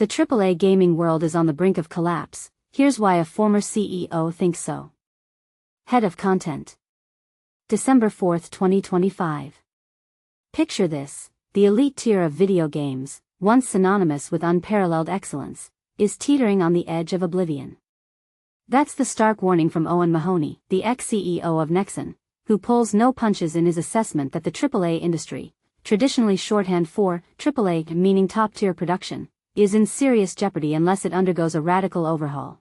The AAA gaming world is on the brink of collapse. Here's why a former CEO thinks so. Head of Content. December 4, 2025. Picture this: the elite tier of video games, once synonymous with unparalleled excellence, is teetering on the edge of oblivion. That's the stark warning from Owen Mahoney, the ex-CEO of Nexon, who pulls no punches in his assessment that the AAA industry, traditionally shorthand for AAA meaning top-tier production, is in serious jeopardy unless it undergoes a radical overhaul.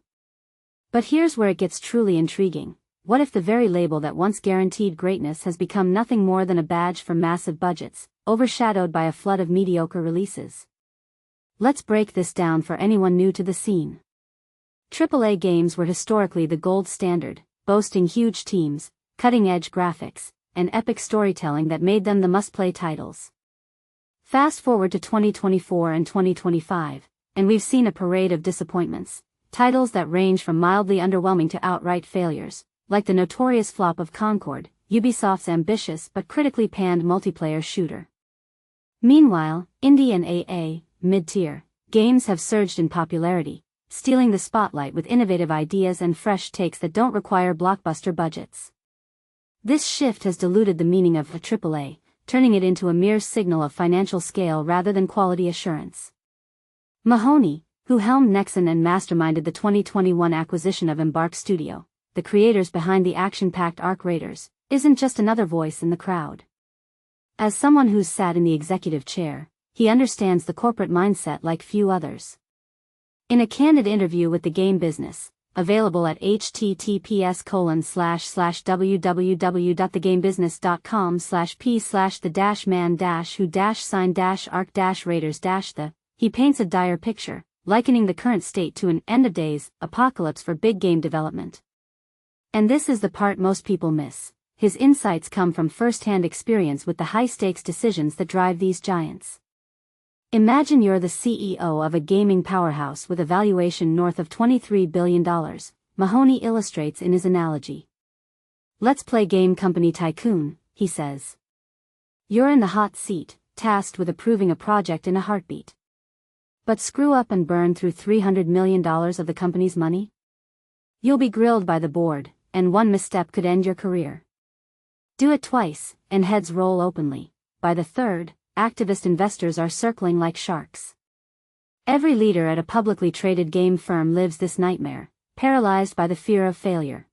But here's where it gets truly intriguing. What if the very label that once guaranteed greatness has become nothing more than a badge for massive budgets, overshadowed by a flood of mediocre releases? Let's break this down for anyone new to the scene. AAA games were historically the gold standard, boasting huge teams, cutting-edge graphics, and epic storytelling that made them the must-play titles. Fast forward to 2024 and 2025, and we've seen a parade of disappointments, titles that range from mildly underwhelming to outright failures, like the notorious flop of Concord, Ubisoft's ambitious but critically panned multiplayer shooter. Meanwhile, indie and AA, mid-tier, games have surged in popularity, stealing the spotlight with innovative ideas and fresh takes that don't require blockbuster budgets. This shift has diluted the meaning of a AAA, turning it into a mere signal of financial scale rather than quality assurance. Mahoney, who helmed Nexon and masterminded the 2021 acquisition of Embark Studio, the creators behind the action-packed Arc Raiders, isn't just another voice in the crowd. As someone who's sat in the executive chair, he understands the corporate mindset like few others. In a candid interview with The Game Business, available at https://www.thegamenbusiness.com/p/the-man-who-sign-arc-raiders- he paints a dire picture, likening the current state to an end-of-days apocalypse for big game development. And this is the part most people miss. His insights come from first-hand experience with the high-stakes decisions that drive these giants. Imagine you're the CEO of a gaming powerhouse with a valuation north of $23 billion, Mahoney illustrates in his analogy. Let's play game company tycoon, he says. You're in the hot seat, tasked with approving a project in a heartbeat. But screw up and burn through $300 million of the company's money? You'll be grilled by the board, and one misstep could end your career. Do it twice, and heads roll openly. By the third, activist investors are circling like sharks. Every leader at a publicly traded game firm lives this nightmare, paralyzed by the fear of failure.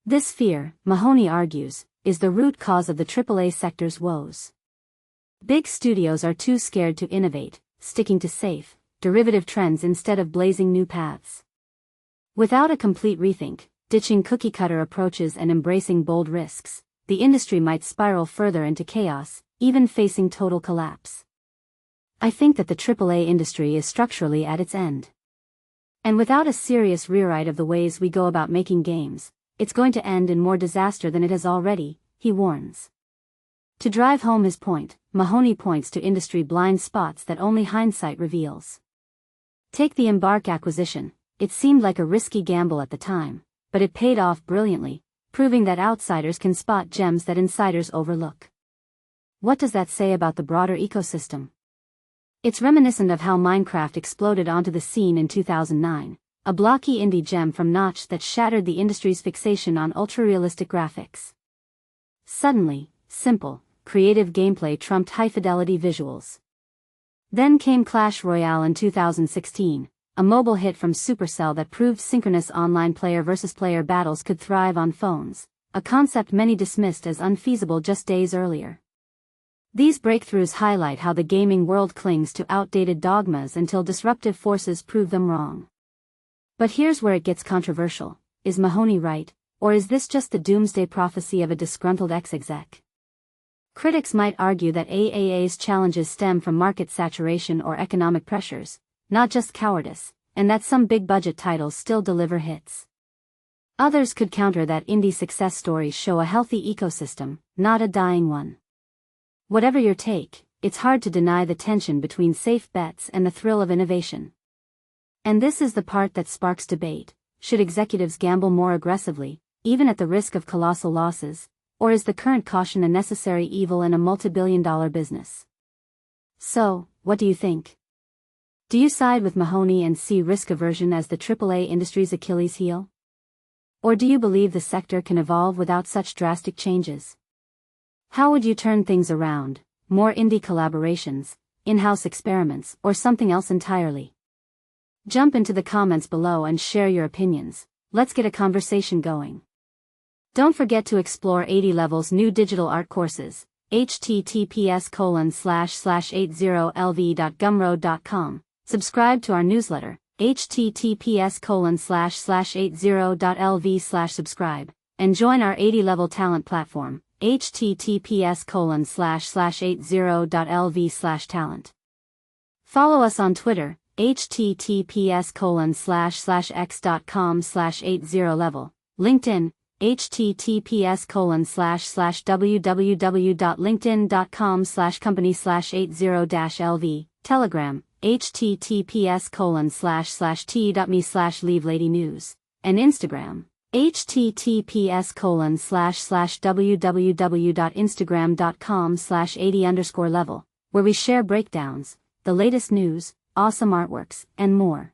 This fear, Mahoney argues, is the root cause of the AAA sector's woes. Big studios are too scared to innovate, sticking to safe, derivative trends instead of blazing new paths. Without a complete rethink, ditching cookie-cutter approaches and embracing bold risks, the industry might spiral further into chaos, even facing total collapse. I think that the AAA industry is structurally at its end. And without a serious rewrite of the ways we go about making games, it's going to end in more disaster than it has already, he warns. To drive home his point, Mahoney points to industry blind spots that only hindsight reveals. Take the Embark acquisition. It seemed like a risky gamble at the time, but it paid off brilliantly, proving that outsiders can spot gems that insiders overlook. What does that say about the broader ecosystem? It's reminiscent of how Minecraft exploded onto the scene in 2009, a blocky indie gem from Notch that shattered the industry's fixation on ultra-realistic graphics. Suddenly, simple, creative gameplay trumped high-fidelity visuals. Then came Clash Royale in 2016, a mobile hit from Supercell that proved synchronous online player-versus-player battles could thrive on phones, a concept many dismissed as unfeasible just days earlier. These breakthroughs highlight how the gaming world clings to outdated dogmas until disruptive forces prove them wrong. But here's where it gets controversial. Is Mahoney right, or is this just the doomsday prophecy of a disgruntled ex-exec? Critics might argue that AAA's challenges stem from market saturation or economic pressures, not just cowardice, and that some big-budget titles still deliver hits. Others could counter that indie success stories show a healthy ecosystem, not a dying one. Whatever your take, it's hard to deny the tension between safe bets and the thrill of innovation. And this is the part that sparks debate. Should executives gamble more aggressively, even at the risk of colossal losses, or is the current caution a necessary evil in a multi-billion-dollar business? So, what do you think? Do you side with Mahoney and see risk aversion as the AAA industry's Achilles heel? Or do you believe the sector can evolve without such drastic changes? How would you turn things around? More indie collaborations, in-house experiments, or something else entirely? Jump into the comments below and share your opinions. Let's get a conversation going. Don't forget to explore 80 Level's new digital art courses, https://80lv.gumroad.com. Subscribe to our newsletter, https://80.lv/subscribe, and join our 80 Level talent platform, https://80.lv/talent. Follow us on Twitter, https://x.com/80level, LinkedIn, https://www.linkedin.com/company/80-lv, Telegram, https://t.me/leave-lady-news, and Instagram, https://www.instagram.com/80_level, where we share breakdowns, the latest news, awesome artworks, and more.